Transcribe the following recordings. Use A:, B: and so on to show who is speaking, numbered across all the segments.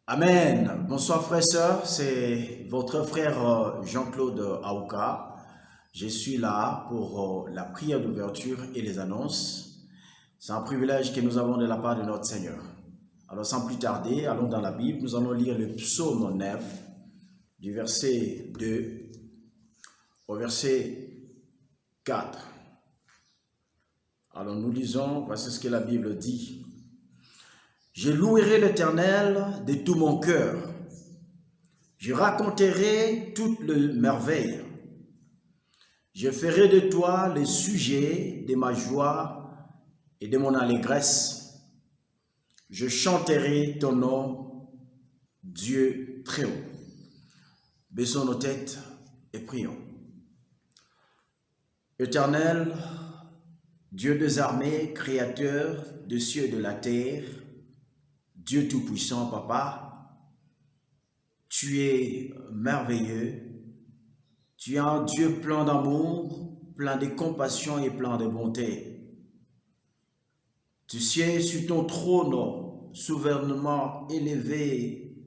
A: Amen. Bonsoir frères et sœurs, c'est votre frère Jean-Claude Aouka. Je suis là pour la prière d'ouverture et les annonces. C'est un privilège que nous avons de la part de notre Seigneur. Alors sans plus tarder, allons dans la Bible. Nous allons lire le psaume 9, du verset 2 au verset 4. Alors nous lisons, voici ce que la Bible dit. Je louerai l'Éternel de tout mon cœur. Je raconterai toutes les merveilles. Je ferai de toi le sujet de ma joie et de mon allégresse. Je chanterai ton nom, Dieu très haut. Baissons nos têtes et prions. Éternel, Dieu des armées, créateur des cieux et de la terre, Dieu Tout-Puissant, Papa, tu es merveilleux, tu es un Dieu plein d'amour, plein de compassion et plein de bonté. Tu sièges sur ton trône, souverainement élevé,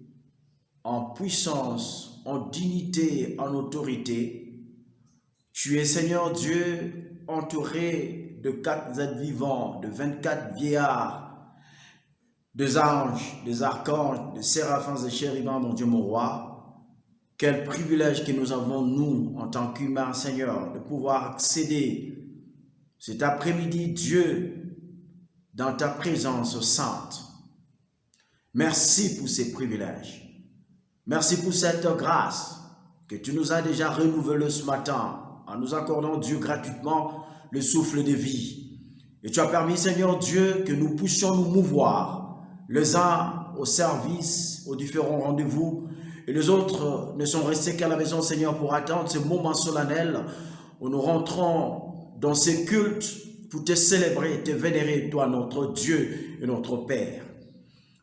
A: en puissance, en dignité, en autorité. Tu es Seigneur Dieu, entouré de 4 êtres vivants, de 24 vieillards, des anges, des archanges, des séraphins et chérubins, mon Dieu, mon roi. Quel privilège que nous avons, nous, en tant qu'humains, Seigneur, de pouvoir accéder cet après-midi, Dieu, dans ta présence sainte. Merci pour ces privilèges. Merci pour cette grâce que tu nous as déjà renouvelée ce matin, en nous accordant, Dieu, gratuitement le souffle de vie. Et tu as permis, Seigneur Dieu, que nous puissions nous mouvoir, les uns au service, aux différents rendez-vous, et les autres ne sont restés qu'à la maison, Seigneur, pour attendre ce moment solennel où nous rentrons dans ces cultes pour te célébrer, te vénérer, toi, notre Dieu et notre Père.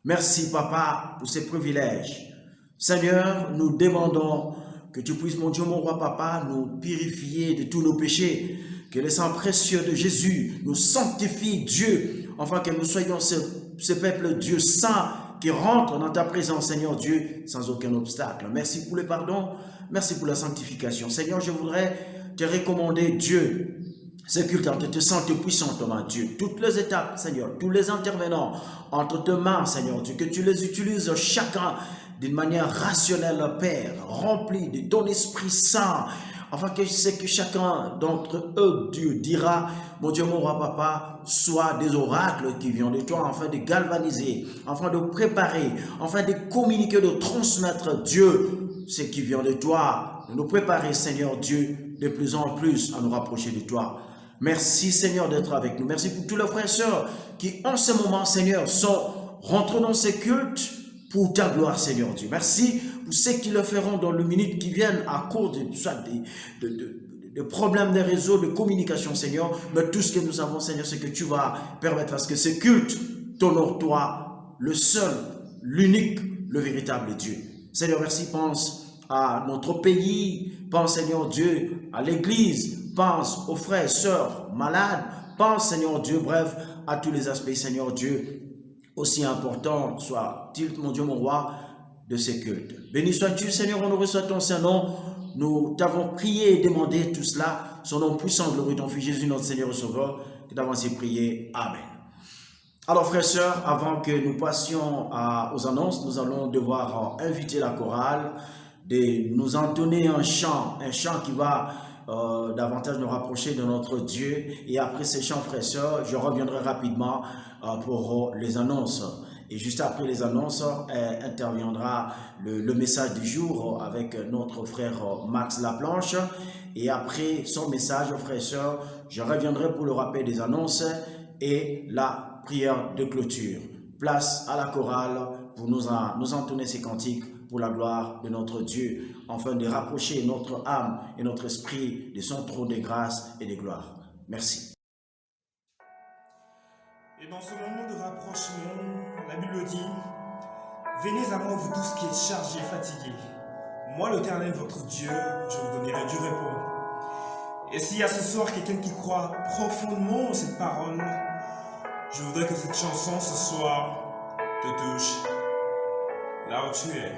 A: Merci, Papa, pour ces privilèges. Seigneur, nous demandons que tu puisses, mon Dieu, mon roi, Papa, nous purifier de tous nos péchés, que le sang précieux de Jésus nous sanctifie, Dieu, afin que nous soyons ce peuple Dieu saint qui rentre dans ta présence, Seigneur Dieu, sans aucun obstacle. Merci pour le pardon, merci pour la sanctification. Seigneur, je voudrais te recommander, Dieu, ce culte entre tes saintes et puissantes mains, Dieu. Toutes les étapes, Seigneur, tous les intervenants entre tes mains, Seigneur Dieu, que tu les utilises chacun d'une manière rationnelle, Père, rempli de ton Esprit Saint, afin que c'est que chacun d'entre eux, Dieu, dira, mon Dieu, mon roi, Papa, soit des oracles qui viennent de toi, afin de galvaniser, afin de préparer, afin de communiquer, de transmettre, Dieu, ce qui vient de toi, de nous préparer, Seigneur Dieu, de plus en plus à nous rapprocher de toi. Merci, Seigneur, d'être avec nous. Merci pour tous les frères et sœurs qui, en ce moment, Seigneur, sont rentrés dans ces cultes pour ta gloire, Seigneur Dieu. Merci pour ceux qui le feront dans les minutes qui viennent à cause de problèmes de réseau, de communication, Seigneur. Mais tout ce que nous avons, Seigneur, c'est que tu vas permettre à ce que ces cultes t'honorent toi, le seul, l'unique, le véritable Dieu. Seigneur, merci. Pense à notre pays. Pense, Seigneur Dieu, à l'Église. Pense aux frères et sœurs malades. Pense, Seigneur Dieu, bref, à tous les aspects, Seigneur Dieu, aussi important soit-il, mon Dieu, mon roi, de ces cultes. Béni sois-tu, Seigneur, on nous reçoit ton Saint-Nom. Nous t'avons prié et demandé tout cela. Son nom puissant, glorieux, ton Fils Jésus, notre Seigneur et Sauveur, que t'avons ainsi prié. Amen. Alors, frères et sœurs, avant que nous passions aux annonces, nous allons devoir inviter la chorale de nous entonner un chant qui va davantage nous rapprocher de notre Dieu. Et après ces chants, frères et sœurs, je reviendrai rapidement pour les annonces. Et juste après les annonces, interviendra le message du jour avec notre frère Max Laplanche. Et après son message, frères et sœurs, je reviendrai pour le rappel des annonces et la prière de clôture. Place à la chorale pour nous entonner ces cantiques pour la gloire de notre Dieu, afin de rapprocher notre âme et notre esprit de son trône de grâce et de gloire. Merci.
B: Et dans ce moment de rapprochement, la Bible dit, « Venez à moi, vous tous qui êtes chargés et fatigués. Moi, l'Éternel, votre Dieu, je vous donnerai du repos. » Et s'il y a ce soir quelqu'un qui croit profondément en cette parole, Je voudrais que cette chanson ce soir te touche là où tu es.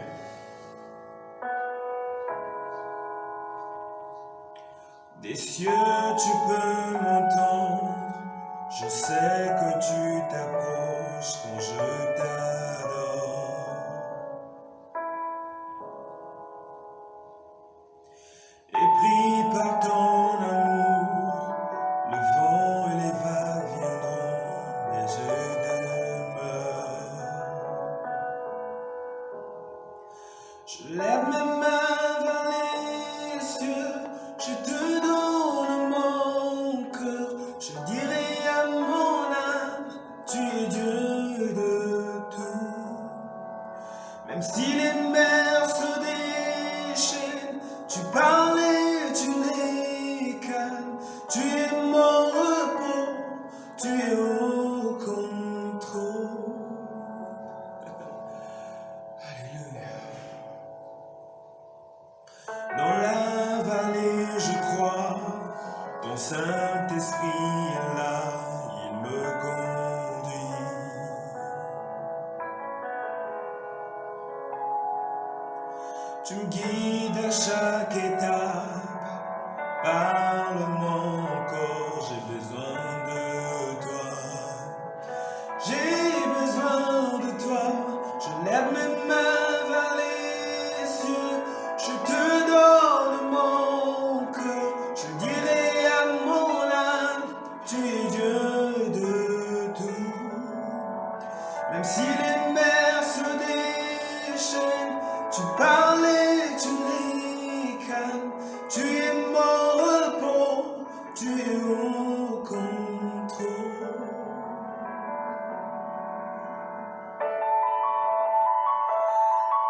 B: Des cieux, tu peux m'entendre. Je sais que tu t'approches quand je t'adore. Et pris par ton amour, le vent et les vagues viendront, mais je demeure. Je lève mes mains vers les cieux, je te donne mon cœur, je dirai à mon âme, tu es Dieu de tout. Même si les mers se déchaînent, tu parles et tu les calmes, tu es mon repos, tu es au contrôle. Alléluia. Dans la vallée, je crois, ton Saint-Esprit est là, il me conduit. Tu me guides à chaque étape, parle-moi encore, j'ai besoin de toi. J'ai besoin de toi, je lève mes mains vers les cieux, je te donne mon cœur, je dirai à mon âme, tu es Dieu de tout. Même si les mers se déchaînent, tu parles et tu les calmes, tu es mon repos, tu es au contrôle.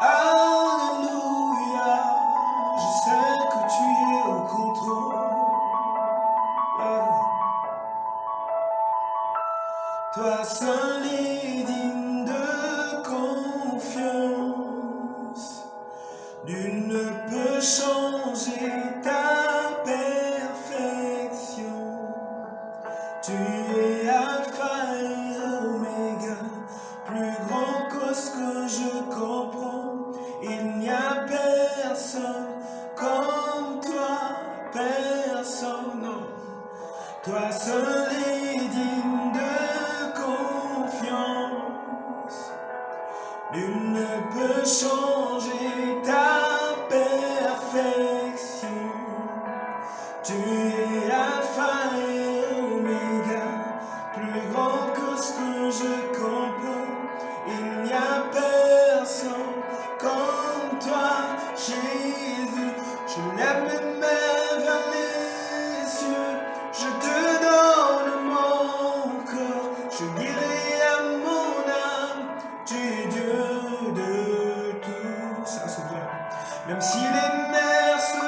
B: Alléluia, je sais que tu es au contrôle. Toi seul est digne de confiance, nul ne peut changer ta perfection. Tu es Alpha et Oméga, plus grand que ce que je comprends. Il n'y a personne comme toi, personne, non. Toi seul est digne de confiance, nul ne peut changer ta perfection. Tu es Alpha et Oméga, plus grand que ce que je comprends. Il n'y a personne comme toi, Jésus. Je lève mes mains vers les cieux, je te donne mon cœur, je dirai à mon âme, tu es Dieu de tout. Ça c'est bien. Même si les mers se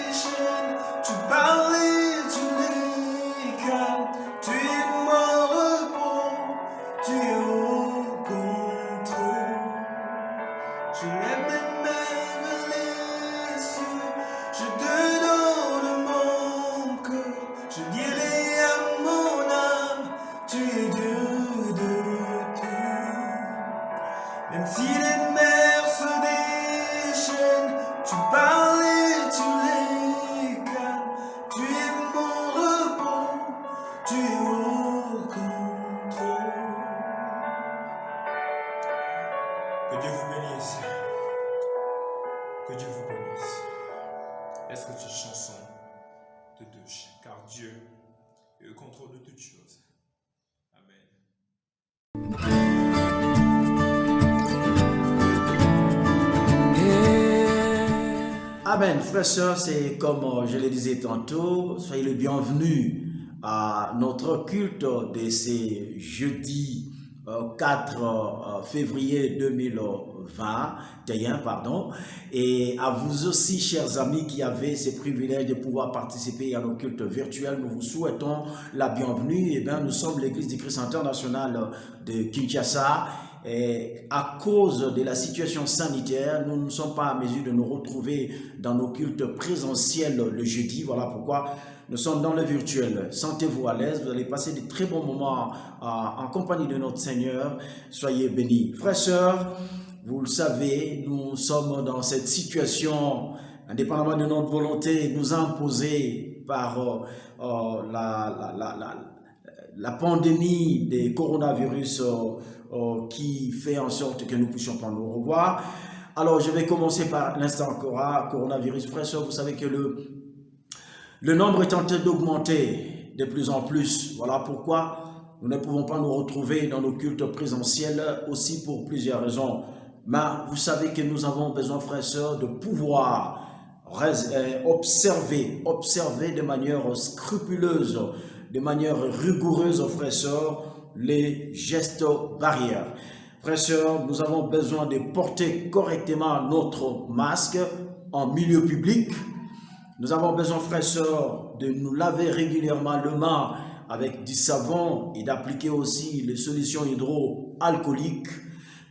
B: déchaînent, tu parles et tu les calmes, tu es mon repos, tu es au contrôle. Je lève mes mains vers les cieux, je te donne mon cœur, je dirai à mon âme, tu es Dieu de tout. Même si les mers se déchaînent, tu parles et tu les calmes, tu es mon repos, tu es au contrôle. Que Dieu vous bénisse. Que Dieu vous bénisse. Est-ce que cette chanson te touche? Car Dieu est au contrôle de toutes choses. Amen.
A: Amen. Frères et sœurs, c'est comme je le disais tantôt, soyez les bienvenus à notre culte de ce jeudi 4 février 2021, pardon, et à vous aussi, chers amis, qui avez ce privilège de pouvoir participer à nos cultes virtuels. Nous vous souhaitons la bienvenue. Et bien, nous sommes l'Église du Christ international de Kinshasa. Et à cause de la situation sanitaire, nous ne sommes pas à mesure de nous retrouver dans nos cultes présentiels le jeudi. Voilà pourquoi nous sommes dans le virtuel. Sentez-vous à l'aise, vous allez passer de très bons moments en compagnie de notre Seigneur. Soyez bénis. Frères et sœurs, vous le savez, nous sommes dans cette situation, indépendamment de notre volonté, nous imposée par la pandémie des coronavirus qui fait en sorte que nous ne puissions pas nous revoir. Alors, je vais commencer par l'instant coronavirus. Frères et sœurs, vous savez que le nombre est en train d'augmenter de plus en plus. Voilà pourquoi nous ne pouvons pas nous retrouver dans nos cultes présentiels, aussi pour plusieurs raisons. Mais vous savez que nous avons besoin, frères et sœurs, de pouvoir observer de manière scrupuleuse, de manière rigoureuse, frères et sœurs, les gestes barrières. Frères et sœurs, nous avons besoin de porter correctement notre masque en milieu public. Nous avons besoin, frères et sœurs, de nous laver régulièrement les mains avec du savon et d'appliquer aussi les solutions hydroalcooliques.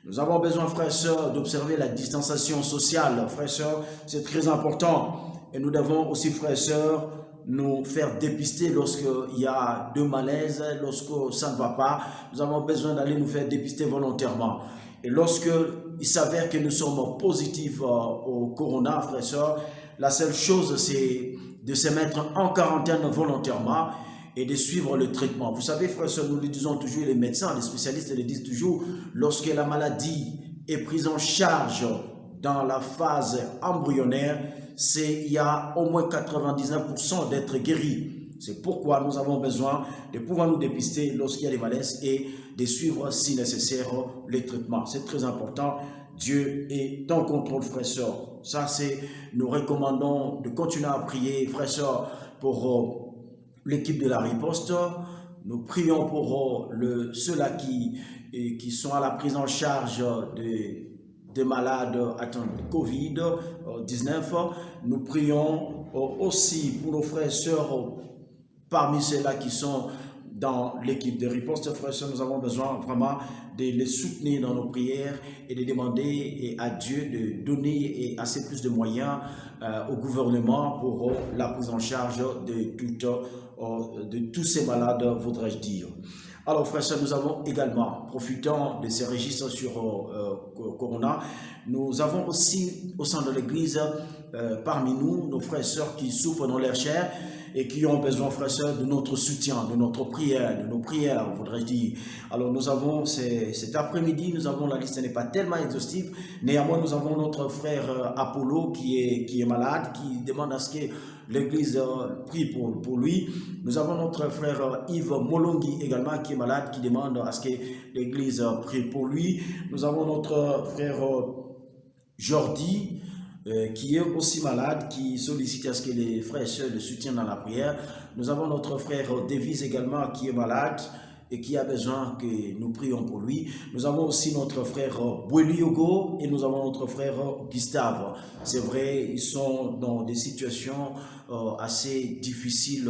A: Nous avons besoin, frères et sœurs, d'observer la distanciation sociale. Frères et sœurs, c'est très important. Et nous devons aussi, frères et sœurs, nous faire dépister lorsqu'il y a de malaise, lorsque ça ne va pas. Nous avons besoin d'aller nous faire dépister volontairement. Et lorsqu'il s'avère que nous sommes positifs au corona, frères et sœurs, la seule chose, c'est de se mettre en quarantaine volontairement et de suivre le traitement. Vous savez, frères et sœurs, nous le disons toujours, les médecins, les spécialistes le disent toujours, lorsque la maladie est prise en charge dans la phase embryonnaire, il y a au moins 99% d'être guéri. C'est pourquoi nous avons besoin de pouvoir nous dépister lorsqu'il y a des malaises et de suivre, si nécessaire, les traitements. C'est très important. Dieu est en contrôle, frères et sœurs. Ça, nous recommandons de continuer à prier, frères et sœurs, pour l'équipe de la riposte. Nous prions pour ceux-là qui sont à la prise en charge des malades atteints de Covid-19. Nous prions aussi pour nos frères et sœurs parmi ceux-là qui sont dans l'équipe de riposte. Frères et sœurs, nous avons besoin vraiment de les soutenir dans nos prières et de demander à Dieu de donner assez plus de moyens au gouvernement pour la prise en charge de tous ces malades, voudrais-je dire. Alors, frères et sœurs, nous avons également, profitant de ces registres sur Corona, nous avons aussi au sein de l'Église, parmi nous, nos frères et sœurs qui souffrent dans leur chair et qui ont besoin, frères et sœurs, de notre soutien, de notre prière, de nos prières, voudrais-je dire. Alors, nous avons, cet après-midi, nous avons, la liste n'est pas tellement exhaustive, néanmoins, nous avons notre frère Apollo qui est malade, qui demande à ce que l'Église prie pour lui. Nous avons notre frère Yves Molongi également qui est malade, qui demande à ce que l'Église prie pour lui. Nous avons notre frère Jordi qui est aussi malade, qui sollicite à ce que les frères et sœurs le soutiennent dans la prière. Nous avons notre frère Davis également qui est malade et qui a besoin que nous prions pour lui. Nous avons aussi notre frère Boueliogo et nous avons notre frère Gustave. C'est vrai, ils sont dans des situations assez difficiles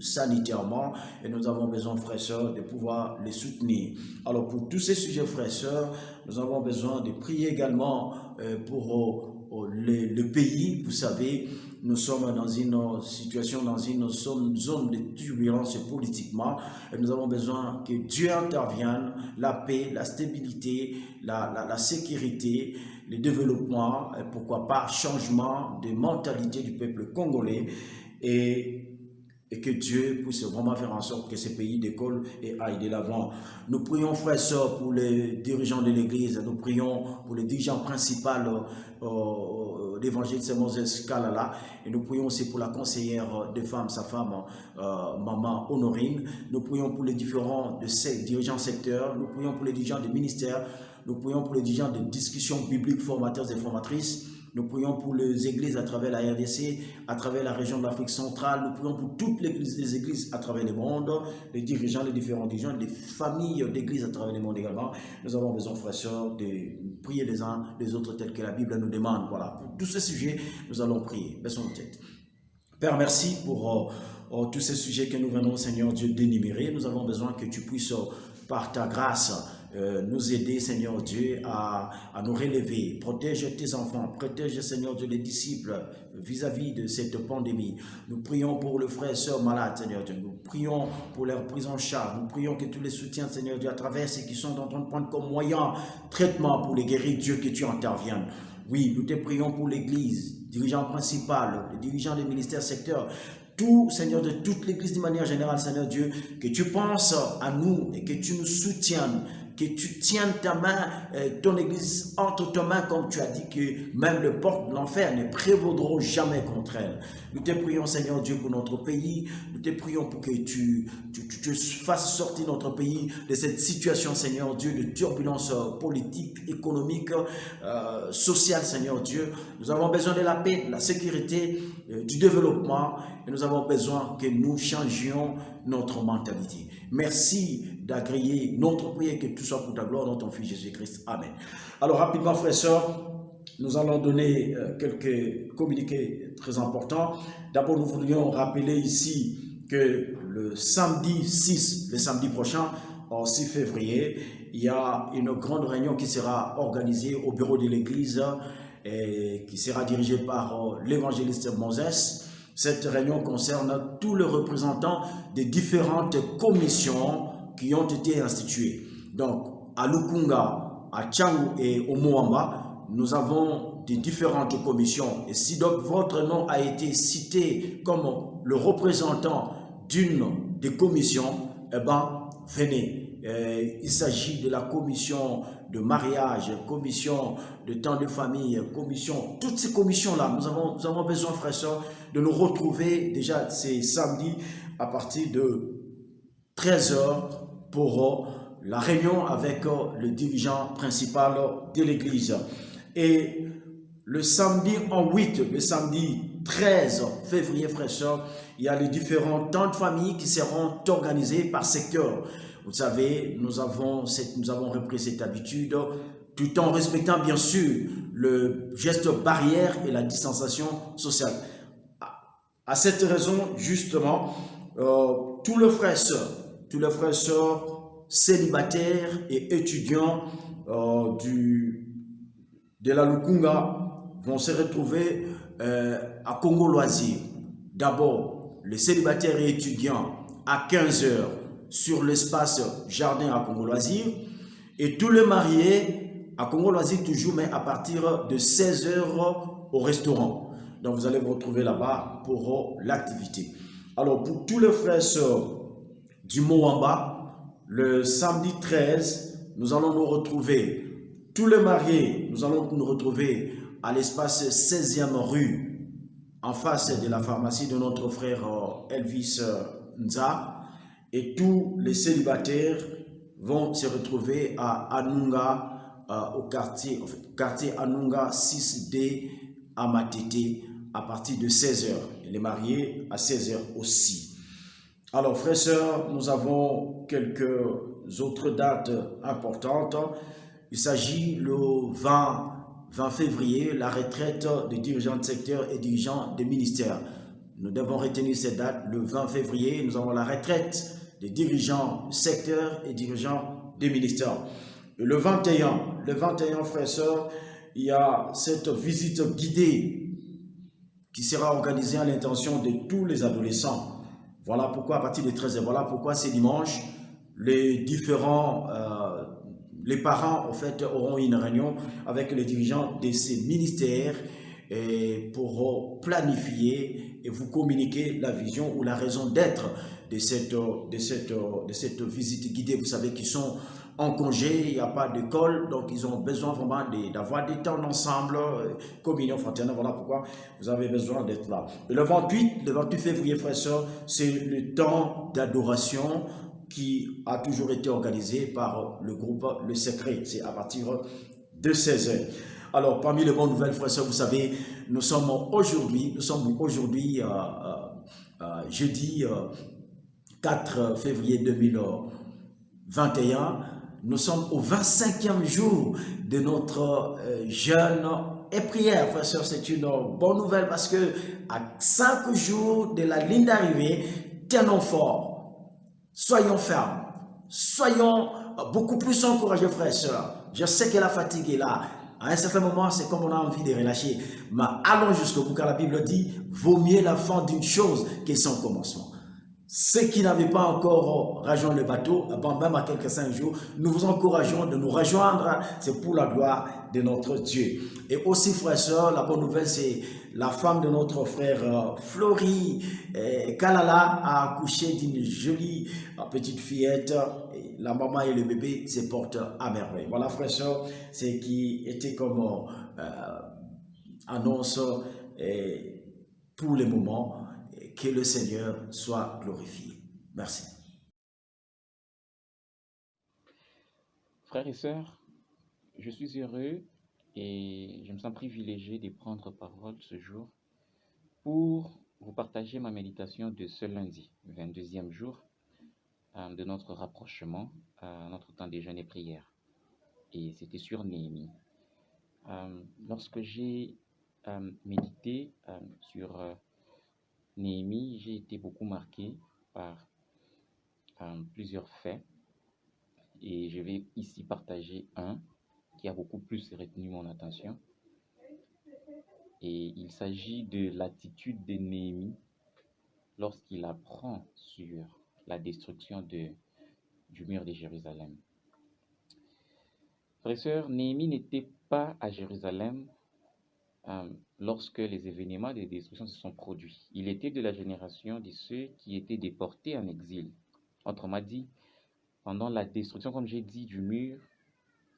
A: sanitairement et nous avons besoin, frères et sœurs, de pouvoir les soutenir. Alors pour tous ces sujets, frères et sœurs, nous avons besoin de prier également pour le pays. Vous savez, nous sommes dans une situation, dans une zone de turbulence politiquement et nous avons besoin que Dieu intervienne, la paix, la stabilité, la sécurité, le développement, et pourquoi pas changement de mentalité du peuple congolais et que Dieu puisse vraiment faire en sorte que ces pays décollent et aillent de l'avant. Nous prions, frères et sœurs, pour les dirigeants de l'Église, nous prions pour les dirigeants principaux l'évangile de Moses Kalala, et nous prions aussi pour la conseillère de femmes, sa femme, Maman Honorine. Nous prions pour les différents dirigeants secteurs, nous prions pour les dirigeants des ministères, nous prions pour les dirigeants de discussions bibliques formateurs et formatrices. Nous prions pour les églises à travers la RDC, à travers la région de l'Afrique centrale. Nous prions pour toutes les églises à travers le monde, les dirigeants, les différents dirigeants, les familles d'églises à travers le monde également. Nous avons besoin, frères et sœurs, de prier les uns les autres tel que la Bible nous demande. Voilà, pour tous ces sujets, nous allons prier. Baissons nos têtes. Père, merci pour tous ces sujets que nous venons, Seigneur Dieu, d'énumérer. Nous avons besoin que tu puisses, par ta grâce, nous aider, Seigneur Dieu, à nous relever. Protège tes enfants, protège, Seigneur Dieu, les disciples vis-à-vis de cette pandémie. Nous prions pour le frère et sœur malade, Seigneur Dieu. Nous prions pour leur prise en charge. Nous prions que tous les soutiens, Seigneur Dieu, à travers ceux qui sont en train de prendre comme moyen traitement pour les guérir, Dieu, que tu interviennes. Oui, nous te prions pour l'Église, dirigeant principal, les dirigeants des ministères secteurs, tout, Seigneur, de toute l'Église de manière générale, Seigneur Dieu, que tu penses à nous et que tu nous soutiennes, que tu tiennes ta main, ton Église entre tes mains, comme tu as dit que même les portes de l'enfer ne prévaudront jamais contre elle. Nous te prions, Seigneur Dieu, pour notre pays. Nous te prions pour que tu fasses sortir notre pays de cette situation, Seigneur Dieu, de turbulence politique, économique, sociale, Seigneur Dieu. Nous avons besoin de la paix, de la sécurité, du développement, et nous avons besoin que nous changions notre mentalité. Merci d'agréer notre prière, que tout soit pour ta gloire dans ton Fils Jésus-Christ. Amen. Alors rapidement, frères et sœurs, nous allons donner quelques communiqués très importants. D'abord, nous voulions rappeler ici que le samedi 6, le samedi prochain, en 6 février, il y a une grande réunion qui sera organisée au bureau de l'église et qui sera dirigée par l'évangéliste Moses. Cette réunion concerne tous les représentants des différentes commissions qui ont été instituées. Donc, à Lukunga, à Tchangu et au Moamba, nous avons des différentes commissions. Et si donc votre nom a été cité comme le représentant d'une des commissions, eh bien, venez. Il s'agit de la commission de mariage, commission de temps de famille, commission, toutes ces commissions-là, nous avons besoin, frères et sœurs, de nous retrouver déjà ces samedis à partir de 13 h pour la réunion avec le dirigeant principal de l'église. Et le samedi en 8, le samedi 13 février, frères et sœurs, il y a les différents temps de famille qui seront organisés par secteur. Vous savez, nous avons repris cette habitude, tout en respectant bien sûr le geste barrière et la distanciation sociale. À cette raison, justement, tous les frères et sœurs célibataires et étudiants de la Lukunga vont se retrouver à Congo Loisir. D'abord, les célibataires et étudiants à 15 h sur l'espace jardin à Congo Loisir, et tous les mariés à Congo Loisir toujours, mais à partir de 16 h au restaurant. Donc vous allez vous retrouver là-bas pour l'activité. Alors pour tous les frères et sœurs du Moamba, le samedi 13, nous allons nous retrouver, tous les mariés, nous allons nous retrouver à l'espace 16e rue, en face de la pharmacie de notre frère Elvis Nza. Et tous les célibataires vont se retrouver à Anunga, au quartier Anunga 6D à Matete à partir de 16 h. Et les mariés à 16 h aussi. Alors, frères et sœurs, nous avons quelques autres dates importantes. Il s'agit le 20 février, la retraite des dirigeants de secteur et dirigeants des ministères. Nous devons retenir cette date. Le 20 février, nous avons la retraite des dirigeants du secteur et dirigeants des ministères. Et le 21, frères et sœurs, il y a cette visite guidée qui sera organisée à l'intention de tous les adolescents. Voilà pourquoi, à partir de 13 h, voilà pourquoi c'est dimanche, les parents, en fait, auront une réunion avec les dirigeants de ces ministères et pour planifier et vous communiquer la vision ou la raison d'être de cette visite guidée. Vous savez qu'ils sont en congé, il n'y a pas d'école, donc ils ont besoin vraiment d'avoir des temps ensemble, communion fraternelle. Voilà pourquoi vous avez besoin d'être là. Et le 28 février, frères et sœurs, c'est le temps d'adoration qui a toujours été organisé par le groupe Le Secret. C'est à partir de 16 h. Alors, parmi les bonnes nouvelles, frères et sœurs, vous savez, nous sommes aujourd'hui jeudi 4 février 2021. Nous sommes au 25e jour de notre jeûne et prière, frères et sœurs, c'est une bonne nouvelle parce que à 5 jours de la ligne d'arrivée, tenons fort, soyons fermes, soyons beaucoup plus encouragés, frères et sœurs. Je sais que la fatigue est là. À un certain moment, c'est comme on a envie de relâcher. Mais allons jusqu'au bout, car la Bible dit, vaut mieux la fin d'une chose que son commencement. Ceux qui n'avaient pas encore rejoint le bateau, même à quelques 5 jours, nous vous encourageons de nous rejoindre. C'est pour la gloire de notre Dieu. Et aussi, frères et sœurs, la bonne nouvelle, c'est la femme de notre frère Florie Kalala a accouché d'une jolie petite fillette. Et la maman et le bébé se portent à merveille. Voilà, frères et sœurs, c'est qui était comme annonce pour le moment. Que le Seigneur soit glorifié. Merci.
C: Frères et sœurs, je suis heureux et je me sens privilégié de prendre parole ce jour pour vous partager ma méditation de ce lundi, 22e jour de notre rapprochement, notre temps de jeûne et prière. Et c'était sur Néhémie. Lorsque j'ai médité sur Néhémie, j'ai été beaucoup marqué par plusieurs faits. Et je vais ici partager un qui a beaucoup plus retenu mon attention. Et il s'agit de l'attitude de Néhémie lorsqu'il apprend sur la destruction du mur de Jérusalem. Frères et sœurs, Néhémie n'était pas à Jérusalem lorsque les événements de destruction se sont produits. Il était de la génération de ceux qui étaient déportés en exil. Autrement dit, pendant la destruction, comme j'ai dit, du mur,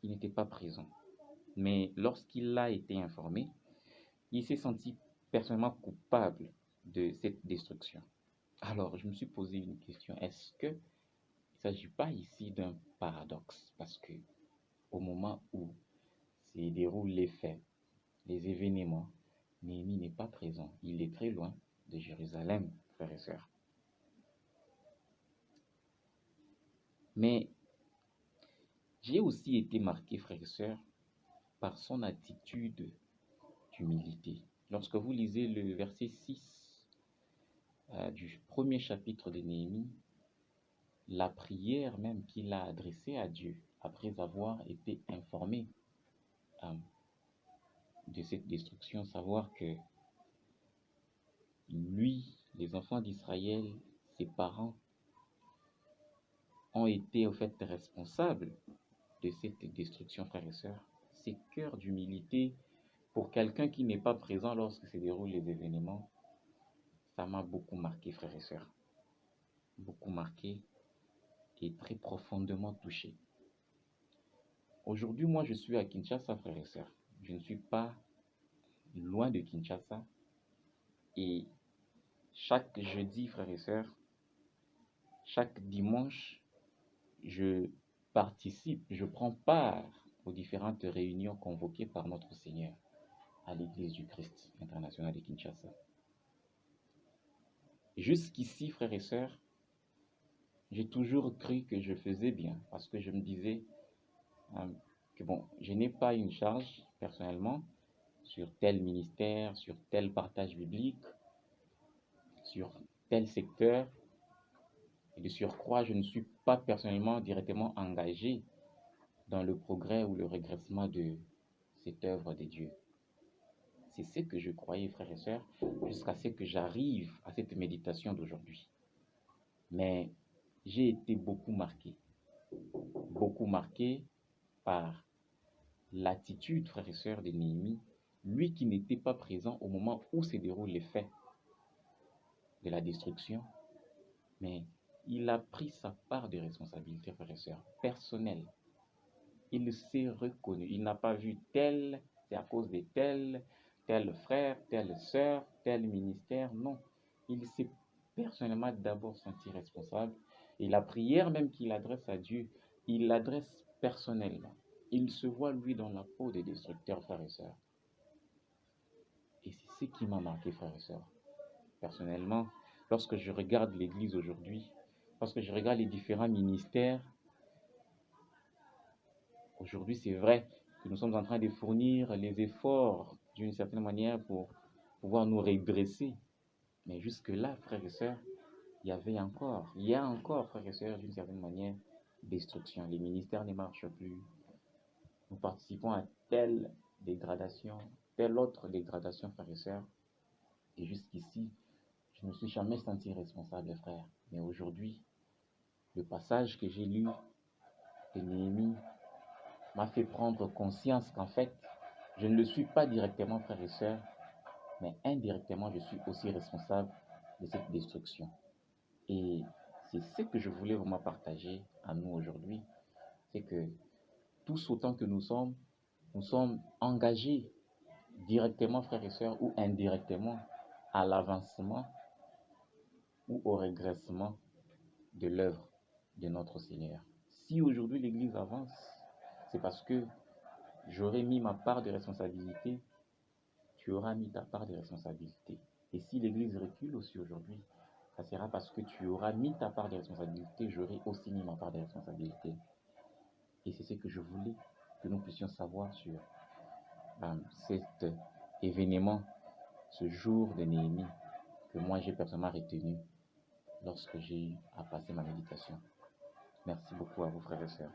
C: il n'était pas présent. Mais lorsqu'il a été informé, il s'est senti personnellement coupable de cette destruction. Alors, je me suis posé une question. Est-ce qu'il ne s'agit pas ici d'un paradoxe? Parce que au moment où se déroulent les faits, les événements, Néhémie n'est pas présent. Il est très loin de Jérusalem, frères et sœurs. Mais j'ai aussi été marqué, frères et sœurs, par son attitude d'humilité. Lorsque vous lisez le verset 6 du premier chapitre de Néhémie, la prière même qu'il a adressée à Dieu après avoir été informé de cette destruction, savoir que lui, les enfants d'Israël, ses parents, ont été au fait responsables de cette destruction, frères et sœurs. Ces cœurs d'humilité pour quelqu'un qui n'est pas présent lorsque se déroulent les événements, ça m'a beaucoup marqué, frères et sœurs. Beaucoup marqué et très profondément touché. Aujourd'hui, moi, je suis à Kinshasa, frères et sœurs. Je ne suis pas loin de Kinshasa. Et chaque jeudi, frères et sœurs, chaque dimanche, je participe, je prends part aux différentes réunions convoquées par notre Seigneur à l'Église du Christ internationale de Kinshasa. Jusqu'ici, frères et sœurs, j'ai toujours cru que je faisais bien parce que je me disais que bon, je n'ai pas une charge personnellement sur tel ministère, sur tel partage biblique, sur tel secteur. Et de surcroît, je ne suis pas personnellement directement engagé dans le progrès ou le régressement de cette œuvre de Dieu. C'est ce que je croyais, frères et sœurs, jusqu'à ce que j'arrive à cette méditation d'aujourd'hui. Mais j'ai été beaucoup marqué par l'attitude, frères et sœurs, de Néhémie, lui qui n'était pas présent au moment où se déroulent les faits de la destruction, mais il a pris sa part de responsabilité, frères et sœurs, personnelle. Il s'est reconnu. Il n'a pas vu tel, c'est à cause de tel frère, telle sœur, tel ministère. Non. Il s'est personnellement d'abord senti responsable. Et la prière même qu'il adresse à Dieu, il l'adresse personnellement. Il se voit, lui, dans la peau des destructeurs, frères et sœurs. Et c'est ce qui m'a marqué, frères et sœurs. Personnellement, lorsque je regarde l'Église aujourd'hui, lorsque je regarde les différents ministères, aujourd'hui, c'est vrai que nous sommes en train de fournir les efforts d'une certaine manière, pour pouvoir nous redresser. Mais jusque-là, frères et sœurs, il y a encore, frères et sœurs, d'une certaine manière, destruction. Les ministères ne marchent plus. Nous participons à telle dégradation, telle autre dégradation, frères et sœurs. Et jusqu'ici, je ne me suis jamais senti responsable, frère. Mais aujourd'hui, le passage que j'ai lu de Néhémie m'a fait prendre conscience qu'en fait, je ne le suis pas directement, frères et sœurs, mais indirectement, je suis aussi responsable de cette destruction. Et c'est ce que je voulais vraiment partager à nous aujourd'hui, c'est que tous autant que nous sommes engagés directement, frères et sœurs, ou indirectement, à l'avancement ou au régressement de l'œuvre de notre Seigneur. Si aujourd'hui l'Église avance, c'est parce que j'aurais mis ma part de responsabilité, tu auras mis ta part de responsabilité. Et si l'Église recule aussi aujourd'hui, ça sera parce que tu auras mis ta part de responsabilité, j'aurai aussi mis ma part de responsabilité. Et c'est ce que je voulais que nous puissions savoir sur cet événement, ce jour de Néhémie, que moi j'ai personnellement retenu lorsque j'ai à passer ma méditation. Merci beaucoup à vous, frères et sœurs.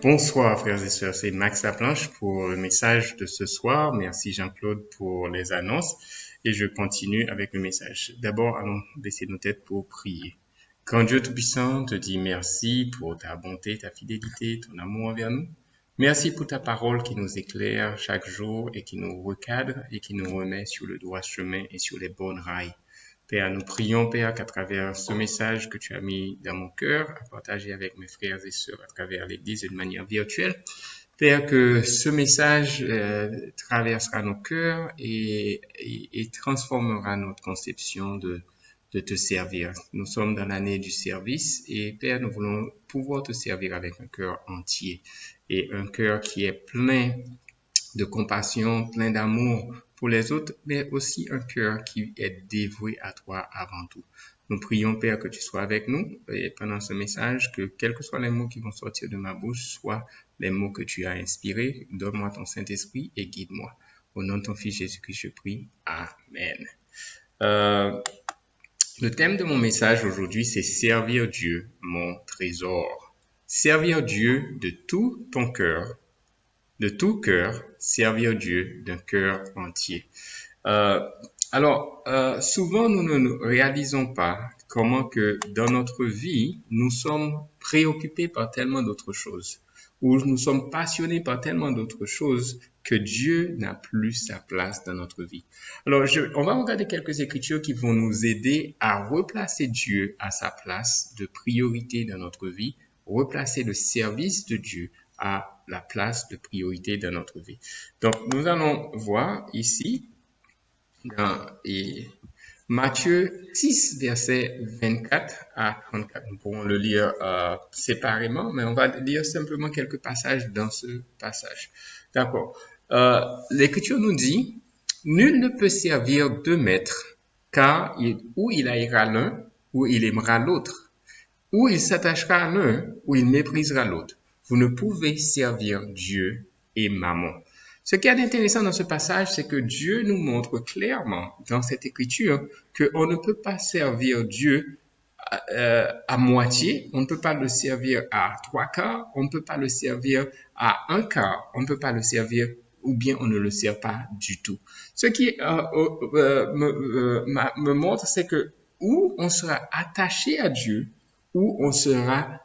D: Bonsoir frères et sœurs, c'est Max Laplanche pour le message de ce soir. Merci Jean-Claude pour les annonces et je continue avec le message. D'abord, allons baisser nos têtes pour prier. Grand Dieu Tout-Puissant, te dis merci pour ta bonté, ta fidélité, ton amour envers nous. Merci pour ta parole qui nous éclaire chaque jour et qui nous recadre et qui nous remet sur le droit chemin et sur les bonnes rails. Père, nous prions, Père, qu'à travers ce message que tu as mis dans mon cœur, à partager avec mes frères et sœurs à travers l'Église et de manière virtuelle, Père, que ce message traversera nos cœurs et transformera notre conception de te servir. Nous sommes dans l'année du service et Père, nous voulons pouvoir te servir avec un cœur entier et un cœur qui est plein de compassion, plein d'amour pour les autres, mais aussi un cœur qui est dévoué à toi avant tout. Nous prions, Père, que tu sois avec nous et pendant ce message, que quels que soient les mots qui vont sortir de ma bouche, soient les mots que tu as inspirés. Donne-moi ton Saint-Esprit et guide-moi. Au nom de ton Fils Jésus-Christ, je prie. Amen. Le thème de mon message aujourd'hui, c'est servir Dieu, mon trésor. Servir Dieu de tout ton cœur. De tout cœur, servir Dieu d'un cœur entier. Souvent, nous ne réalisons pas comment que dans notre vie, nous sommes préoccupés par tellement d'autres choses, ou nous sommes passionnés par tellement d'autres choses que Dieu n'a plus sa place dans notre vie. Alors, on va regarder quelques écritures qui vont nous aider à replacer Dieu à sa place de priorité dans notre vie, replacer le service de Dieu à la place de priorité dans notre vie. Donc, nous allons voir ici dans Matthieu 6, versets 24 à 34. Nous pourrons le lire séparément, mais on va lire simplement quelques passages dans ce passage. D'accord. L'Écriture nous dit, « Nul ne peut servir deux maîtres, car ou il haïra l'un, ou il aimera l'autre, ou il s'attachera à l'un, ou il méprisera l'autre. Vous ne pouvez servir Dieu et Mammon. » Ce qui est intéressant dans ce passage, c'est que Dieu nous montre clairement dans cette écriture qu'on ne peut pas servir Dieu à moitié, on ne peut pas le servir à 3/4, on ne peut pas le servir à 1/4, on ne peut pas le servir ou bien on ne le sert pas du tout. Ce qui me montre, c'est que où on sera attaché à Dieu, ou on sera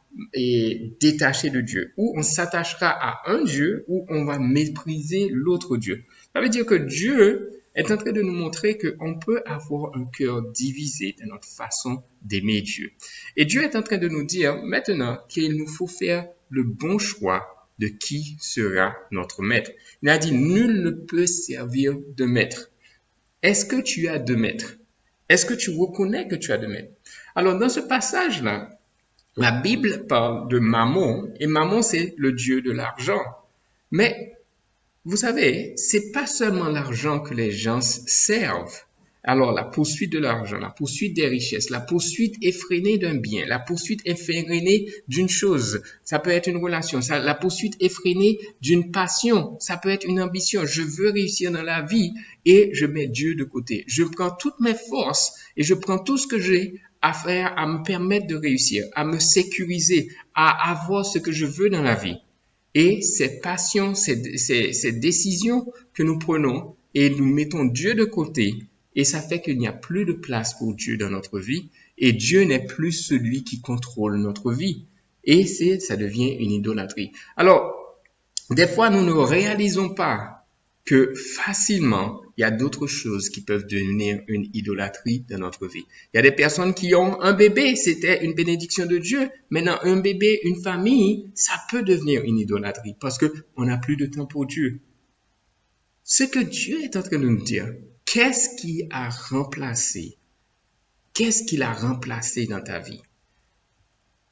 D: détaché de Dieu, ou on s'attachera à un Dieu, ou on va mépriser l'autre Dieu. Ça veut dire que Dieu est en train de nous montrer qu'on peut avoir un cœur divisé dans notre façon d'aimer Dieu. Et Dieu est en train de nous dire maintenant qu'il nous faut faire le bon choix de qui sera notre maître. Il a dit, nul ne peut servir de maître. Est-ce que tu as de maître? Est-ce que tu reconnais que tu as de maître? Alors, dans ce passage-là, la Bible parle de Mammon, et Mammon, c'est le dieu de l'argent. Mais vous savez, c'est pas seulement l'argent que les gens servent. Alors, la poursuite de l'argent, la poursuite des richesses, la poursuite effrénée d'un bien, la poursuite effrénée d'une chose, ça peut être une relation, la poursuite effrénée d'une passion, ça peut être une ambition. Je veux réussir dans la vie et je mets Dieu de côté. Je prends toutes mes forces et je prends tout ce que j'ai à faire, à me permettre de réussir, à me sécuriser, à avoir ce que je veux dans la vie. Et ces passions, ces décisions que nous prenons et nous mettons Dieu de côté, et ça fait qu'il n'y a plus de place pour Dieu dans notre vie, et Dieu n'est plus celui qui contrôle notre vie. Et ça devient une idolâtrie. Alors, des fois, nous ne réalisons pas que facilement, il y a d'autres choses qui peuvent devenir une idolâtrie dans notre vie. Il y a des personnes qui ont un bébé, c'était une bénédiction de Dieu. Maintenant, un bébé, une famille, ça peut devenir une idolâtrie parce que on n'a plus de temps pour Dieu. Ce que Dieu est en train de nous dire, qu'est-ce qu'il a remplacé dans ta vie?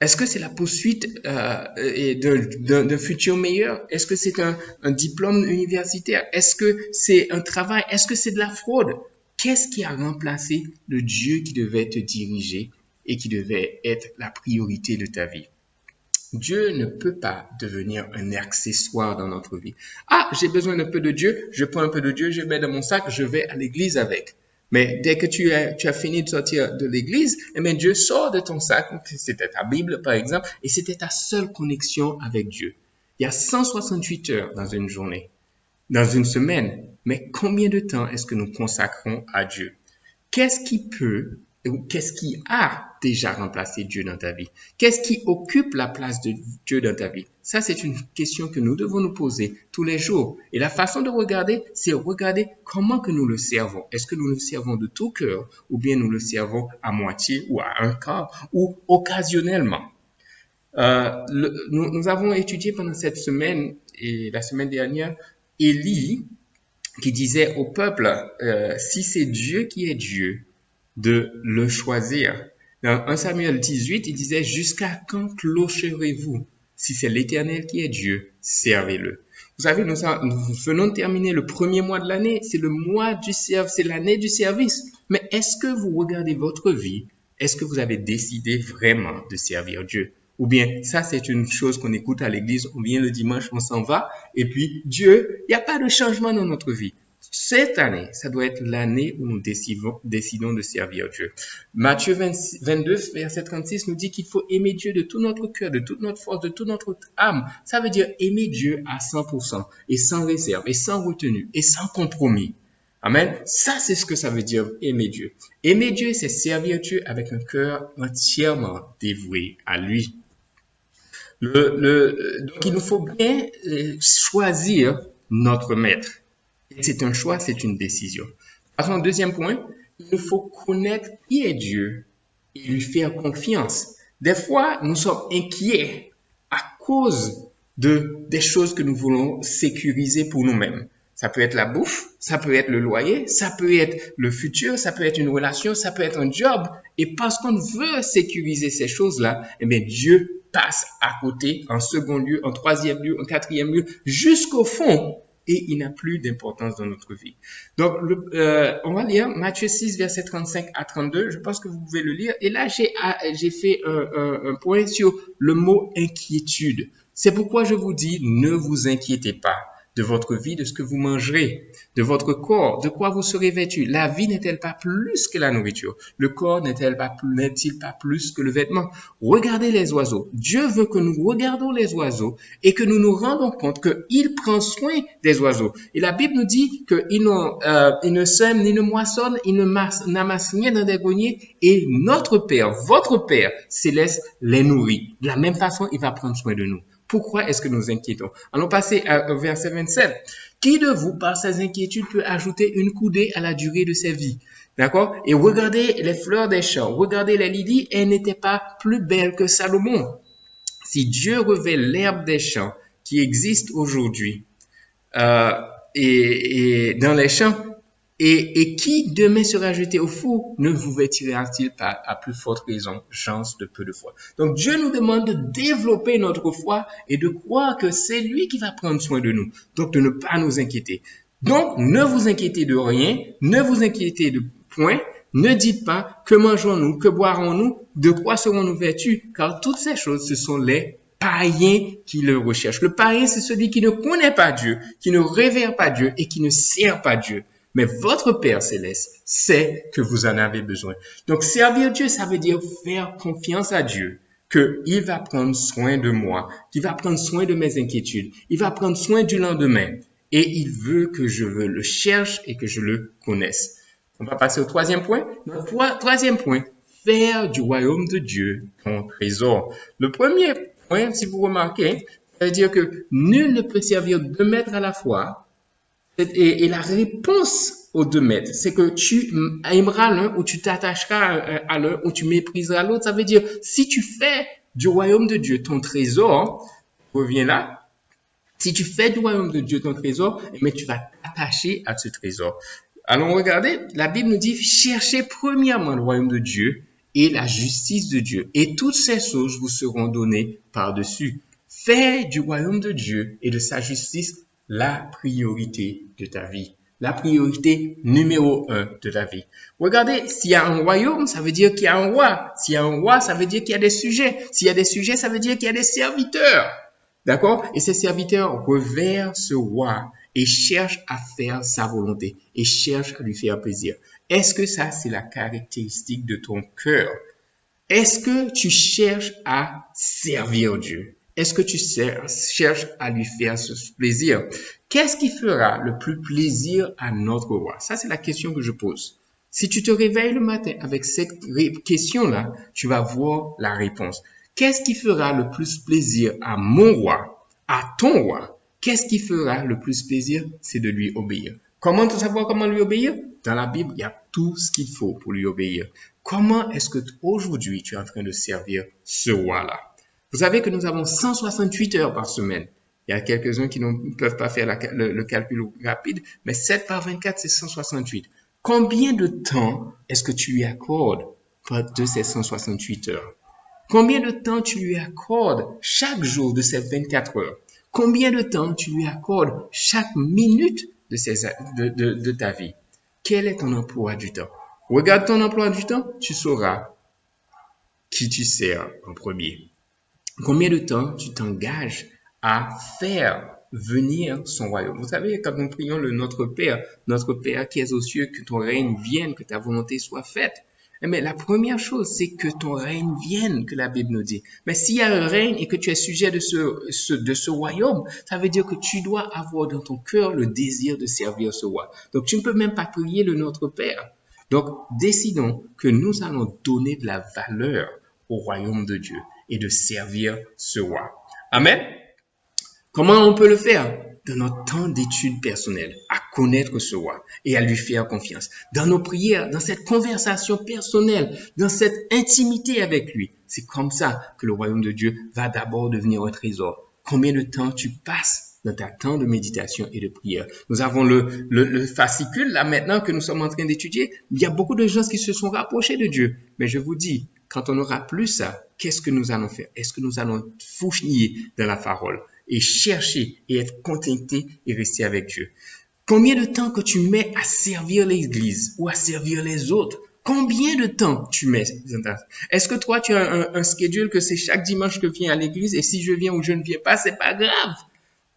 D: Est-ce que c'est la poursuite d'un futur meilleur? Est-ce que c'est un diplôme universitaire? Est-ce que c'est un travail? Est-ce que c'est de la fraude? Qu'est-ce qui a remplacé le Dieu qui devait te diriger et qui devait être la priorité de ta vie? Dieu ne peut pas devenir un accessoire dans notre vie. Ah, j'ai besoin d'un peu de Dieu, je prends un peu de Dieu, je mets dans mon sac, je vais à l'église avec. Mais dès que tu as fini de sortir de l'église, eh bien, Dieu sort de ton sac, c'était ta Bible par exemple, et c'était ta seule connexion avec Dieu. Il y a 168 heures dans une journée, dans une semaine, mais combien de temps est-ce que nous consacrons à Dieu? Qu'est-ce qui a déjà remplacé Dieu dans ta vie? Qu'est-ce qui occupe la place de Dieu dans ta vie? Ça, c'est une question que nous devons nous poser tous les jours. Et la façon de regarder, c'est regarder comment que nous le servons. Est-ce que nous le servons de tout cœur ou bien nous le servons à moitié ou à un quart ou occasionnellement? Nous avons étudié pendant cette semaine et la semaine dernière, Élie qui disait au peuple, si c'est Dieu qui est Dieu, de le choisir. Dans 1 Samuel 18, il disait, jusqu'à quand clocherez-vous? Si c'est l'Éternel qui est Dieu, servez-le. Vous savez, nous venons de terminer le premier mois de l'année, c'est le mois du service, c'est l'année du service. Mais est-ce que vous regardez votre vie? Est-ce que vous avez décidé vraiment de servir Dieu? Ou bien, ça, c'est une chose qu'on écoute à l'église, on vient le dimanche, on s'en va, et puis Dieu, il n'y a pas de changement dans notre vie. Cette année, ça doit être l'année où nous décidons de servir Dieu. Matthieu 22, verset 36 nous dit qu'il faut aimer Dieu de tout notre cœur, de toute notre force, de toute notre âme. Ça veut dire aimer Dieu à 100% et sans réserve et sans retenue et sans compromis. Amen. Ça, c'est ce que ça veut dire aimer Dieu. Aimer Dieu, c'est servir Dieu avec un cœur entièrement dévoué à lui. Donc, il nous faut bien choisir notre maître. C'est un choix, c'est une décision. Passons au deuxième point, il faut connaître qui est Dieu et lui faire confiance. Des fois, nous sommes inquiets à cause des choses que nous voulons sécuriser pour nous-mêmes. Ça peut être la bouffe, ça peut être le loyer, ça peut être le futur, ça peut être une relation, ça peut être un job. Et parce qu'on veut sécuriser ces choses-là, eh bien, Dieu passe à côté, en second lieu, en troisième lieu, en quatrième lieu, jusqu'au fond. Et il n'a plus d'importance dans notre vie. Donc, on va lire Matthieu 6, verset 35 à 32. Je pense que vous pouvez le lire. Et là, j'ai fait un point sur le mot inquiétude. C'est pourquoi je vous dis, ne vous inquiétez pas. de votre vie, de ce que vous mangerez, de votre corps, de quoi vous serez vêtu. La vie n'est-elle pas plus que la nourriture? Le corps n'est-il pas plus que le vêtement? Regardez les oiseaux. Dieu veut que nous regardions les oiseaux et que nous nous rendons compte qu'il prend soin des oiseaux. Et la Bible nous dit qu'ils ne sèment ni ne moissonnent, ils n'amassent rien dans des greniers, et notre Père, votre Père céleste, les nourrit. De la même façon, il va prendre soin de nous. Pourquoi est-ce que nous inquiétons? Allons passer au verset 27. Qui de vous, par ses inquiétudes, peut ajouter une coudée à la durée de sa vie? D'accord? Et regardez les fleurs des champs, regardez les lydie, elles n'étaient pas plus belles que Salomon. Si Dieu revêt l'herbe des champs qui existe aujourd'hui et dans les champs, et qui demain sera jeté au four, ne vous vêtira-t-il pas à plus forte raison, gens de peu de foi? Donc Dieu nous demande de développer notre foi et de croire que c'est lui qui va prendre soin de nous. Donc de ne pas nous inquiéter. Donc ne vous inquiétez de rien, ne vous inquiétez de point, ne dites pas que mangeons-nous, que boirons-nous, de quoi serons-nous vêtus, car toutes ces choses, ce sont les païens qui le recherchent. Le païen, c'est celui qui ne connaît pas Dieu, qui ne révère pas Dieu et qui ne sert pas Dieu. Mais votre Père céleste sait que vous en avez besoin. Donc, servir Dieu, ça veut dire faire confiance à Dieu, qu'il va prendre soin de moi, qu'il va prendre soin de mes inquiétudes, il va prendre soin du lendemain. Et il veut que je le cherche et que je le connaisse. On va passer au troisième point. Notre troisième point, faire du royaume de Dieu ton trésor. Le premier point, si vous remarquez, ça veut dire que nul ne peut servir 2 maîtres à la fois. Et la réponse aux 2 maîtres, c'est que tu aimeras l'un ou tu t'attacheras à l'un ou tu mépriseras l'autre. Ça veut dire, si tu fais du royaume de Dieu ton trésor, reviens là, si tu fais du royaume de Dieu ton trésor, mais tu vas t'attacher à ce trésor. Allons regarder, la Bible nous dit, cherchez premièrement le royaume de Dieu et la justice de Dieu. Et toutes ces choses vous seront données par-dessus. Fais du royaume de Dieu et de sa justice la priorité de ta vie. La priorité numéro 1 de ta vie. Regardez, s'il y a un royaume, ça veut dire qu'il y a un roi. S'il y a un roi, ça veut dire qu'il y a des sujets. S'il y a des sujets, ça veut dire qu'il y a des serviteurs. D'accord? Et ces serviteurs revèrent ce roi et cherchent à faire sa volonté et cherchent à lui faire plaisir. Est-ce que ça, c'est la caractéristique de ton cœur? Est-ce que tu cherches à servir Dieu? Est-ce que tu cherches à lui faire ce plaisir? Qu'est-ce qui fera le plus plaisir à notre roi? Ça, c'est la question que je pose. Si tu te réveilles le matin avec cette question-là, tu vas voir la réponse. Qu'est-ce qui fera le plus plaisir à mon roi, à ton roi? Qu'est-ce qui fera le plus plaisir? C'est de lui obéir. Comment savoir comment lui obéir? Dans la Bible, il y a tout ce qu'il faut pour lui obéir. Comment est-ce que aujourd'hui tu es en train de servir ce roi-là? Vous savez que nous avons 168 heures par semaine. Il y a quelques-uns qui ne peuvent pas faire le calcul rapide, mais 7 par 24, c'est 168. Combien de temps est-ce que tu lui accordes de ces 168 heures? Combien de temps tu lui accordes chaque jour de ces 24 heures? Combien de temps tu lui accordes chaque minute de ta vie? Quel est ton emploi du temps? Regarde ton emploi du temps, tu sauras qui tu sers en premier. Combien de temps tu t'engages à faire venir son royaume? Vous savez, quand nous prions le Notre Père qui es aux cieux, que ton règne vienne, que ta volonté soit faite. Mais la première chose, c'est que ton règne vienne, que la Bible nous dit. Mais s'il y a un règne et que tu es sujet de ce royaume, ça veut dire que tu dois avoir dans ton cœur le désir de servir ce roi. Donc, tu ne peux même pas prier le Notre Père. Donc, décidons que nous allons donner de la valeur au royaume de Dieu et de servir ce roi. Amen. Comment on peut le faire? Dans notre temps d'étude personnelle, à connaître ce roi et à lui faire confiance. Dans nos prières, dans cette conversation personnelle, dans cette intimité avec lui. C'est comme ça que le royaume de Dieu va d'abord devenir un trésor. Combien de temps tu passes dans ta temps de méditation et de prière? Nous avons le fascicule là maintenant que nous sommes en train d'étudier. Il y a beaucoup de gens qui se sont rapprochés de Dieu. Mais je vous dis, quand on n'aura plus ça, qu'est-ce que nous allons faire? Est-ce que nous allons fouiller dans la parole et chercher et être contentés et rester avec Dieu? Combien de temps que tu mets à servir l'Église ou à servir les autres? Combien de temps tu mets? Est-ce que toi, tu as un schedule que c'est chaque dimanche que je viens à l'Église et si je viens ou je ne viens pas, c'est pas grave?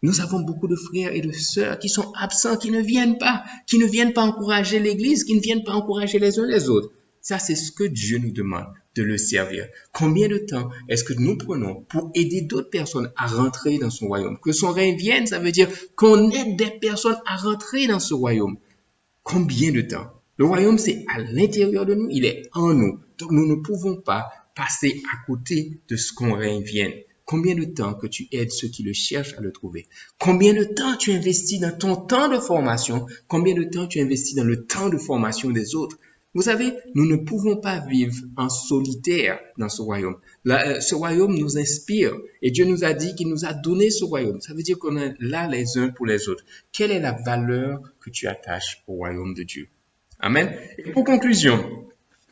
D: Nous avons beaucoup de frères et de sœurs qui sont absents, qui ne viennent pas encourager l'Église, qui ne viennent pas encourager les uns les autres. Ça, c'est ce que Dieu nous demande, de le servir. Combien de temps est-ce que nous prenons pour aider d'autres personnes à rentrer dans son royaume? Que son règne vienne, ça veut dire qu'on aide des personnes à rentrer dans ce royaume. Combien de temps? Le royaume, c'est à l'intérieur de nous, il est en nous. Donc, nous ne pouvons pas passer à côté de ce qu'on règne vienne. Combien de temps que tu aides ceux qui le cherchent à le trouver? Combien de temps tu investis dans ton temps de formation? Combien de temps tu investis dans le temps de formation des autres? Vous savez, nous ne pouvons pas vivre en solitaire dans ce royaume. Ce royaume nous inspire et Dieu nous a dit qu'il nous a donné ce royaume. Ça veut dire qu'on est là les uns pour les autres. Quelle est la valeur que tu attaches au royaume de Dieu? Amen. Et pour conclusion,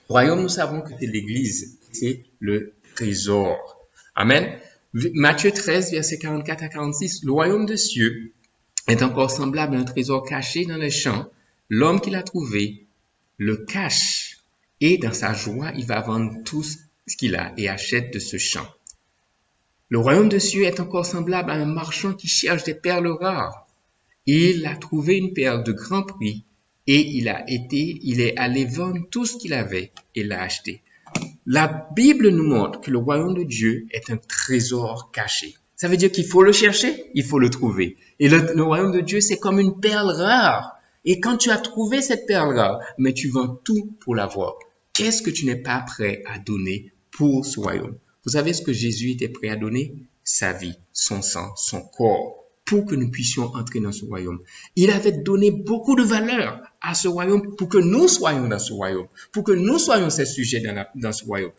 D: royaume, nous savons que c'est l'Église, c'est le trésor. Amen. Matthieu 13, versets 44 à 46, le royaume de cieux est encore semblable à un trésor caché dans les champs. L'homme qui l'a trouvé le cache et dans sa joie, il va vendre tout ce qu'il a et achète de ce champ. Le royaume de cieux est encore semblable à un marchand qui cherche des perles rares. Il a trouvé une perle de grand prix et il est allé vendre tout ce qu'il avait et l'a acheté. La Bible nous montre que le royaume de Dieu est un trésor caché. Ça veut dire qu'il faut le chercher, il faut le trouver. Et le royaume de Dieu, c'est comme une perle rare. Et quand tu as trouvé cette perle rare, mais tu vends tout pour l'avoir. Qu'est-ce que tu n'es pas prêt à donner pour ce royaume? Vous savez ce que Jésus était prêt à donner? Sa vie, son sang, son corps, pour que nous puissions entrer dans ce royaume. Il avait donné beaucoup de valeur à ce royaume pour que nous soyons dans ce royaume, pour que nous soyons ses sujets dans ce royaume.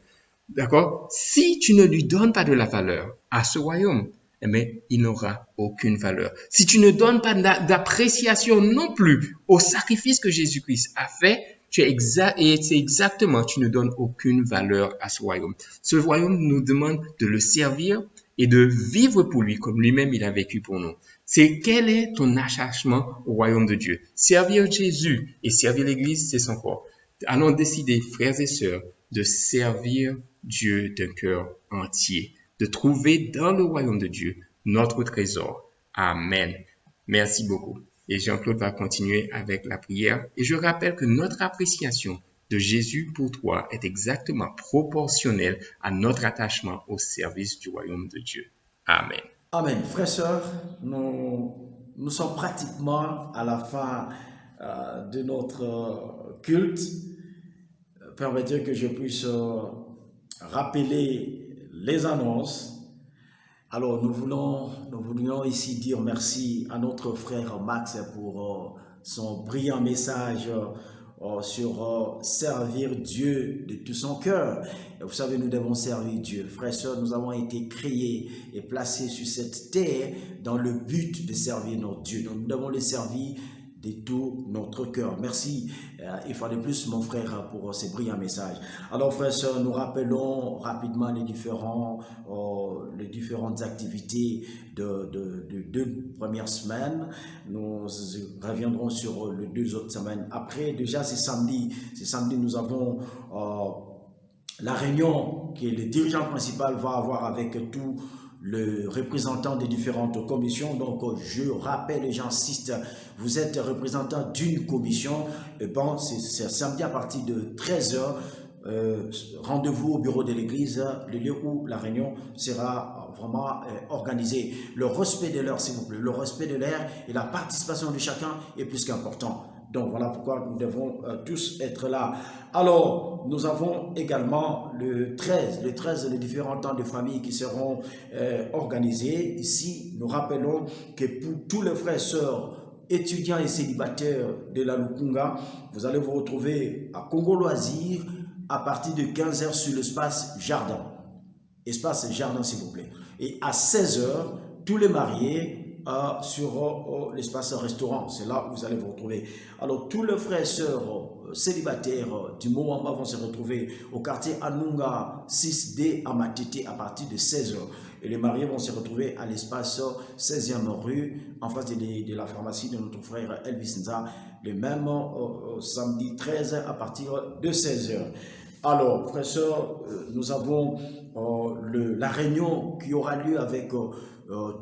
D: D'accord? Si tu ne lui donnes pas de la valeur à ce royaume, eh bien, il n'aura aucune valeur. Si tu ne donnes pas d'appréciation non plus au sacrifice que Jésus-Christ a fait, tu ne donnes aucune valeur à ce royaume. Ce royaume nous demande de le servir et de vivre pour lui comme lui-même il a vécu pour nous. Quel est ton attachement au royaume de Dieu? Servir Jésus et servir l'Église, c'est son corps. Allons décider, frères et sœurs, de servir Dieu d'un cœur entier, de trouver dans le royaume de Dieu notre trésor. Amen. Merci beaucoup. Et Jean-Claude va continuer avec la prière. Et je rappelle que notre appréciation de Jésus pour toi est exactement proportionnelle à notre attachement au service du royaume de Dieu. Amen.
A: Amen. Frères et sœurs, nous sommes pratiquement à la fin de notre culte. Permettez que je puisse rappeler les annonces. Alors, nous voulions ici dire merci à notre frère Max pour son brillant message sur servir Dieu de tout son cœur. Et vous savez, nous devons servir Dieu. Frères et sœurs, nous avons été créés et placés sur cette terre dans le but de servir notre Dieu. Donc, nous devons le servir de tout notre cœur. Merci une fois de plus mon frère pour ces brillants messages. Alors frères et sœurs, nous rappelons rapidement les différentes activités de deux premières semaines. Nous reviendrons sur les deux autres semaines. Après, déjà c'est samedi nous avons la réunion que le dirigeant principal va avoir avec tout le représentant des différentes commissions. Donc je rappelle et j'insiste, vous êtes représentant d'une commission, et bon, c'est samedi à partir de 13h, rendez-vous au bureau de l'église, le lieu où la réunion sera vraiment organisée. Le respect de l'heure, s'il vous plaît, le respect de l'heure et la participation de chacun est plus qu'important. Donc voilà pourquoi nous devons tous être là. Alors, nous avons également le 13, les différents temps de famille qui seront organisés. Ici, nous rappelons que pour tous les frères et sœurs étudiants et célibataires de la Lukunga, vous allez vous retrouver à Congo Loisirs à partir de 15h sur l'espace Jardin. Espace Jardin, s'il vous plaît. Et à 16h, tous les mariés sur l'espace restaurant. C'est là où vous allez vous retrouver. Alors, tous les frères et sœurs célibataires du Moamba vont se retrouver au quartier Anunga 6D à Matete à partir de 16h. Et les mariés vont se retrouver à l'espace 16e rue, en face de la pharmacie de notre frère Elvis Nza, le même samedi 13 à partir de 16h. Alors, frères et sœurs, nous avons la réunion qui aura lieu avec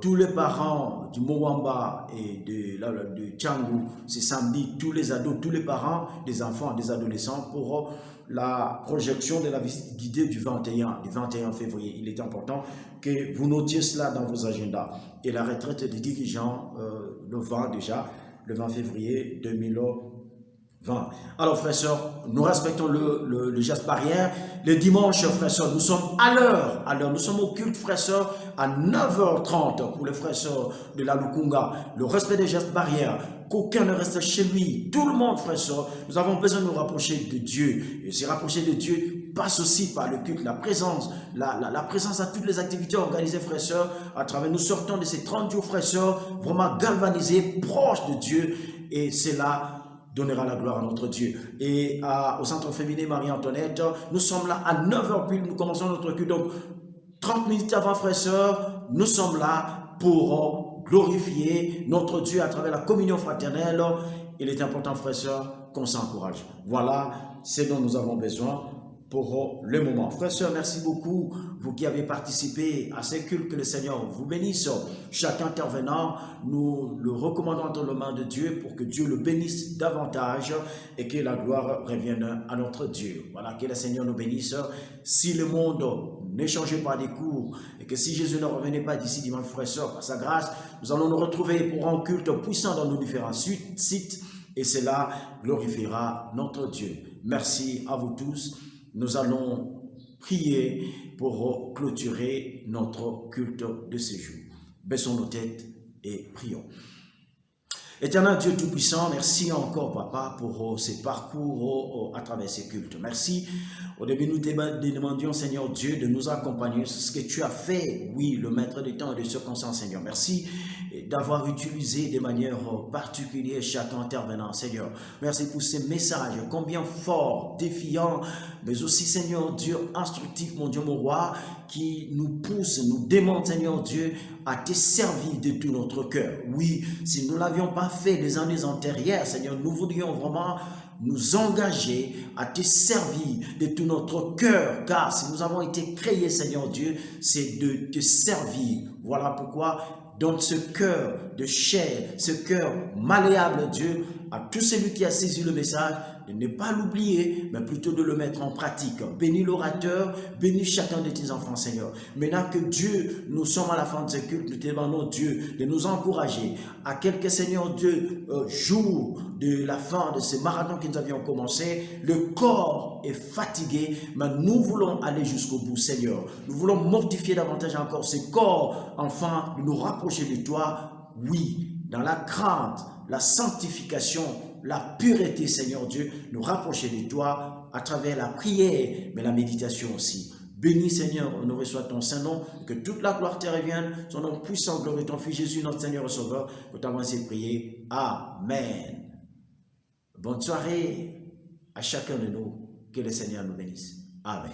A: tous les parents du Mowamba et de Tchangou, c'est samedi, tous les ados, tous les parents, des enfants, des adolescents pour la projection de la visite guidée du 21 février. Il est important que vous notiez cela dans vos agendas. Et la retraite des dirigeants, le 20 février 2020. Alors, frères et sœurs, nous respectons le geste barrière. Le dimanche, frères et sœurs, nous sommes à l'heure. Nous sommes au culte, frères et sœurs, à 9h30 pour les frères et sœurs de la Lukunga. Le respect des gestes barrières. Qu'aucun ne reste chez lui. Tout le monde, frères et sœurs, nous avons besoin de nous rapprocher de Dieu. Et se rapprocher de Dieu passe aussi par le culte, la présence à toutes les activités organisées, frères et sœurs, à travers nous sortons de ces 30 jours, frères et sœurs, vraiment galvanisés, proches de Dieu. Et cela donnera la gloire à notre Dieu. Et au centre féminin Marie-Antoinette, nous sommes là à 9h pile, nous commençons notre culte. Donc, 30 minutes avant, frères et sœurs, nous sommes là pour glorifier notre Dieu à travers la communion fraternelle. Il est important, frères et sœurs, qu'on s'encourage. Voilà ce dont nous avons besoin pour le moment. Frères et sœurs, merci beaucoup, vous qui avez participé à ces cultes, que le Seigneur vous bénisse. Chaque intervenant, nous le recommandons dans les mains de Dieu pour que Dieu le bénisse davantage et que la gloire revienne à notre Dieu. Voilà, que le Seigneur nous bénisse. Si le monde ne changeait pas des cours et que si Jésus ne revenait pas d'ici dimanche, frères et sœurs, par sa grâce, nous allons nous retrouver pour un culte puissant dans nos différents sites et cela glorifiera notre Dieu. Merci à vous tous. Nous allons prier pour clôturer notre culte de ce jour. Baissons nos têtes et prions. Éternel Dieu Tout-Puissant, merci encore, Papa, pour ces parcours à travers ces cultes. Merci. Au début, nous demandions, Seigneur Dieu, de nous accompagner. C'est ce que tu as fait, oui, le maître des temps et des circonstances, Seigneur. Merci d'avoir utilisé de manière particulière chaque intervenant, Seigneur. Merci pour ces messages, combien forts, défiants, mais aussi, Seigneur Dieu, instructifs, mon Dieu, mon roi, qui nous poussent, nous demandent, Seigneur Dieu, à te servir de tout notre cœur. Oui, si nous ne l'avions pas fait les années antérieures, Seigneur, nous voudrions vraiment nous engager à te servir de tout notre cœur, car si nous avons été créés, Seigneur Dieu, c'est de te servir. Voilà pourquoi, donne ce cœur de chair, ce cœur malléable, Dieu, à tout celui qui a saisi le message, de ne pas l'oublier, mais plutôt de le mettre en pratique. Bénis l'orateur, bénis chacun de tes enfants, Seigneur. Maintenant que Dieu, nous sommes à la fin de ce culte, nous te demandons, Dieu, de nous encourager à quelques, Seigneur Dieu, jours de la fin de ce marathon que nous avions commencé. Le corps est fatigué, mais nous voulons aller jusqu'au bout, Seigneur. Nous voulons mortifier davantage encore ce corps, enfin, de nous rapprocher de toi, oui, dans la crainte, la sanctification, la pureté, Seigneur Dieu, nous rapprocher de toi à travers la prière, mais la méditation aussi. Bénis, Seigneur, honoré soit ton Saint-Nom, que toute la gloire te revienne, son nom puissant, glorieux ton Fils Jésus, notre Seigneur et Sauveur, que tu avances prier. Amen. Bonne soirée à chacun de nous, que le Seigneur nous bénisse. Amen.